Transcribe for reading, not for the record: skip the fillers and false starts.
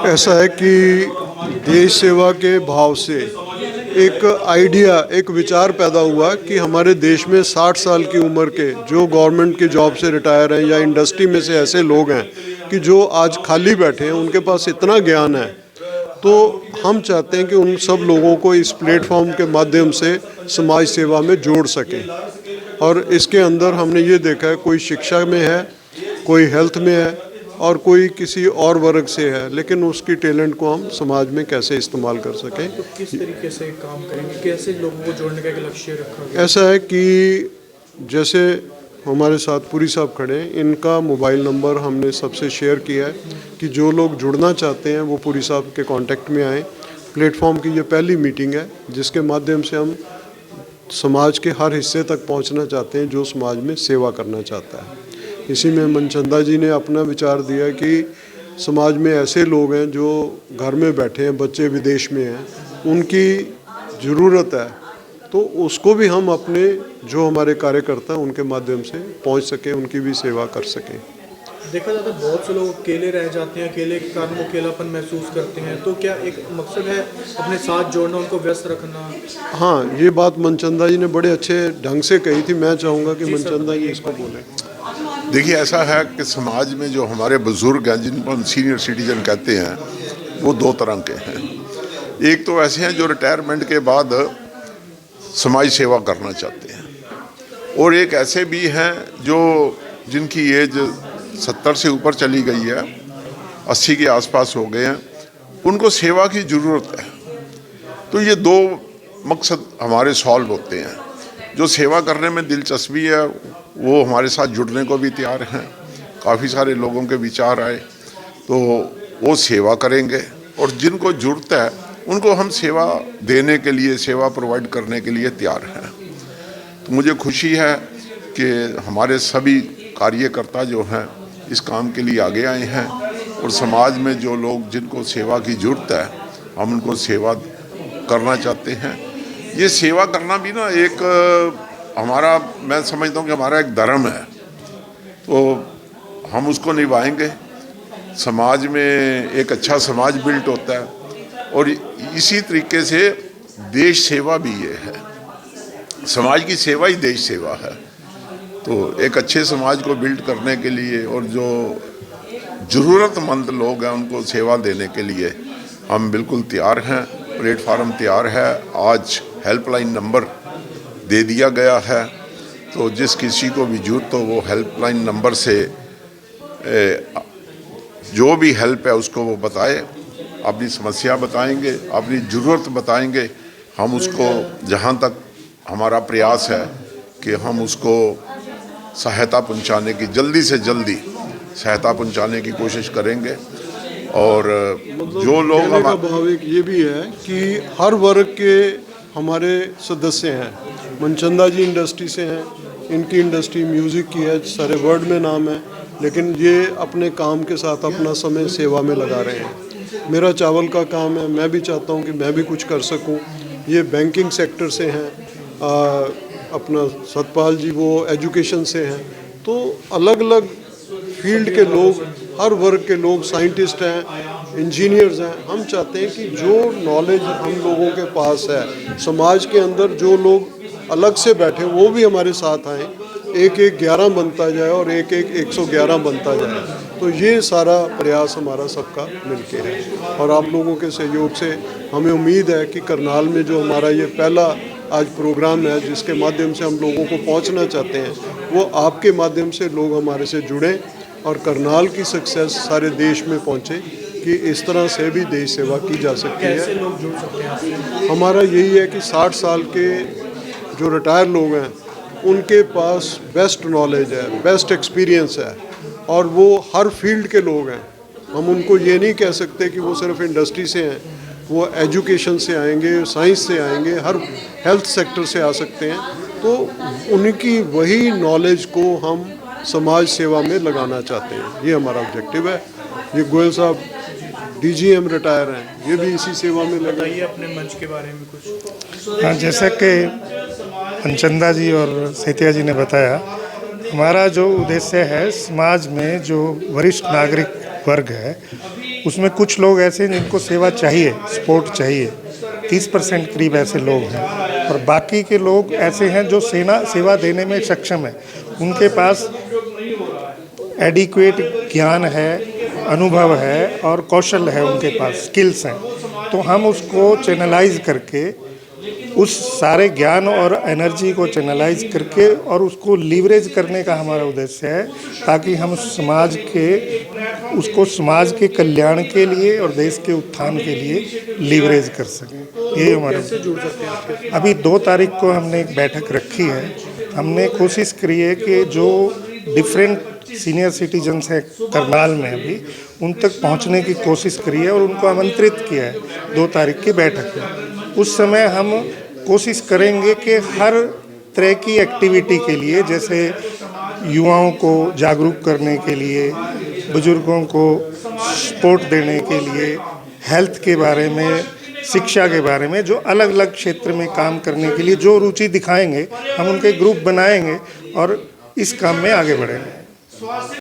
ऐसा है कि देश सेवा के भाव से एक आइडिया, एक विचार पैदा हुआ कि हमारे देश में 60 साल की उम्र के जो गवर्नमेंट की जॉब से रिटायर हैं या इंडस्ट्री में से ऐसे लोग हैं कि जो आज खाली बैठे हैं, उनके पास इतना ज्ञान है, तो हम चाहते हैं कि उन सब लोगों को इस प्लेटफॉर्म के माध्यम से समाज सेवा में जोड़ सकें। और इसके अंदर हमने ये देखा है, कोई शिक्षा में है, कोई हेल्थ में है और कोई किसी और वर्ग से है, लेकिन उसकी टैलेंट को हम समाज में कैसे इस्तेमाल कर सकें। तो किस तरीके से काम करेंगे, कैसे लोगों को जोड़ने का एक लक्ष्य रखा गया? ऐसा है कि जैसे हमारे साथ पुरी साहब खड़े हैं, इनका मोबाइल नंबर हमने सबसे शेयर किया है कि जो लोग जुड़ना चाहते हैं वो पुरी साहब के कांटेक्ट में आएँ। प्लेटफॉर्म की ये पहली मीटिंग है जिसके माध्यम से हम समाज के हर हिस्से तक पहुंचना चाहते हैं जो समाज में सेवा करना चाहता है। इसी में मनचंदा जी ने अपना विचार दिया कि समाज में ऐसे लोग हैं जो घर में बैठे हैं, बच्चे विदेश में हैं, उनकी ज़रूरत है, तो उसको भी हम अपने जो हमारे कार्यकर्ता हैं उनके माध्यम से पहुंच सकें, उनकी भी सेवा कर सकें। देखा जाता है बहुत से लोग अकेले रह जाते हैं, अकेले के कारण अकेलापन महसूस करते हैं, तो क्या एक मकसद है अपने साथ जोड़ना, उनको व्यस्त रखना? हाँ, ये बात मनचंदा जी ने बड़े अच्छे ढंग से कही थी। मैं चाहूँगा कि मनचंदा जी इसको बोलें। देखिए, ऐसा है कि समाज में जो हमारे बुज़ुर्ग हैं, जिनको हम सीनियर सिटीजन कहते हैं, वो दो तरह के हैं। एक तो ऐसे हैं जो रिटायरमेंट के बाद समाज सेवा करना चाहते हैं, और एक ऐसे भी हैं जो जिनकी एज 70 से ऊपर चली गई है, 80 के आसपास हो गए हैं, उनको सेवा की ज़रूरत है। तो ये दो मकसद हमारे सॉल्व होते हैं। जो सेवा करने में दिलचस्पी है वो हमारे साथ जुड़ने को भी तैयार हैं। काफ़ी सारे लोगों के विचार आए तो वो सेवा करेंगे, और जिनको ज़रूरत है उनको हम सेवा देने के लिए, सेवा प्रोवाइड करने के लिए तैयार हैं। तो मुझे खुशी है कि हमारे सभी कार्यकर्ता जो हैं इस काम के लिए आगे आए हैं, और समाज में जो लोग जिनको सेवा की ज़रूरत है हम उनको सेवा करना चाहते हैं। ये सेवा करना भी ना एक हमारा, मैं समझता हूँ कि हमारा एक धर्म है, तो हम उसको निभाएंगे। समाज में एक अच्छा समाज बिल्ट होता है, और इसी तरीके से देश सेवा भी ये है। समाज की सेवा ही देश सेवा है। तो एक अच्छे समाज को बिल्ड करने के लिए और जो ज़रूरतमंद लोग हैं उनको सेवा देने के लिए हम बिल्कुल तैयार हैं। प्लेटफार्म तैयार है, आज हेल्पलाइन नंबर दे दिया गया है, तो जिस किसी को भी जरूरत हो वो हेल्पलाइन नंबर से जो भी हेल्प है उसको वो बताए, अपनी समस्या बताएंगे, अपनी ज़रूरत बताएंगे। हम उसको, जहाँ तक हमारा प्रयास है कि हम उसको सहायता पहुंचाने की, जल्दी से जल्दी सहायता पहुंचाने की कोशिश करेंगे। और जो लोग का भाव एक ये भी है कि हर वर्ग के हमारे सदस्य हैं। मनचंदा जी इंडस्ट्री से हैं, इनकी इंडस्ट्री म्यूज़िक की है, सारे वर्ल्ड में नाम है, लेकिन ये अपने काम के साथ अपना समय सेवा में लगा रहे हैं। मेरा चावल का काम है, मैं भी चाहता हूँ कि मैं भी कुछ कर सकूँ। ये बैंकिंग सेक्टर से हैं, अपना सतपाल जी वो एजुकेशन से हैं। तो अलग अलग फील्ड के लोग, हर वर्ग के लोग, साइंटिस्ट हैं, इंजीनियर्स हैं। हम चाहते हैं कि जो नॉलेज हम लोगों के पास है, समाज के अंदर जो लोग अलग से बैठे वो भी हमारे साथ आएँ, एक 11 बनता जाए और एक 111 बनता जाए। तो ये सारा प्रयास हमारा सबका मिलके है, और आप लोगों के सहयोग से हमें उम्मीद है कि करनाल में जो हमारा ये पहला आज प्रोग्राम है जिसके माध्यम से हम लोगों को पहुंचना चाहते हैं, वो आपके माध्यम से लोग हमारे से जुड़ें और करनाल की सक्सेस सारे देश में पहुंचे कि इस तरह से भी देश सेवा की जा सकती है। कैसे लोग जुड़ सकते हैं? हमारा यही है कि 60 साल के जो रिटायर लोग हैं उनके पास बेस्ट नॉलेज है, बेस्ट एक्सपीरियंस है, और वो हर फील्ड के लोग हैं। हम उनको ये नहीं कह सकते कि वो सिर्फ इंडस्ट्री से हैं, वो एजुकेशन से आएंगे, साइंस से आएंगे, हर हेल्थ सेक्टर से आ सकते हैं। तो उनकी वही नॉलेज को हम समाज सेवा में लगाना चाहते हैं, ये हमारा ऑब्जेक्टिव है। ये गोयल साहब DGM रिटायर हैं, ये भी इसी सेवा में बताइए अपने मंच के बारे में कुछ। हाँ, जैसा कि मनचंदा जी और सेतिया जी ने बताया, हमारा जो उद्देश्य है समाज में जो वरिष्ठ नागरिक वर्ग है उसमें कुछ लोग ऐसे हैं जिनको सेवा चाहिए, सपोर्ट चाहिए, 30% करीब ऐसे लोग हैं, और बाकी के लोग ऐसे हैं जो सेवा देने में सक्षम है, उनके पास एडिक्वेट ज्ञान है, अनुभव है और कौशल है, उनके पास स्किल्स हैं। तो हम उसको चैनलाइज करके, उस सारे ज्ञान और एनर्जी को चैनलाइज करके और उसको लीवरेज करने का हमारा उद्देश्य है, ताकि हम समाज के कल्याण के लिए और देश के उत्थान के लिए लीवरेज कर सकें। ये हमारा कैसे जुड़ सकते हैं आपके? अभी 2 तारीख को हमने एक बैठक रखी है। हमने कोशिश करी है कि जो डिफरेंट सीनियर सिटीजन्स हैं करनाल में, अभी उन तक पहुंचने की कोशिश करी है और उनको आमंत्रित किया है 2 तारीख की बैठक में। उस समय हम कोशिश करेंगे कि हर तरह की एक्टिविटी के लिए, जैसे युवाओं को जागरूक करने के लिए, बुजुर्गों को सपोर्ट देने के लिए, हेल्थ के बारे में, शिक्षा के बारे में, जो अलग अलग क्षेत्र में काम करने के लिए जो रुचि दिखाएंगे, हम उनके ग्रुप बनाएंगे और इस काम में आगे बढ़ेंगे।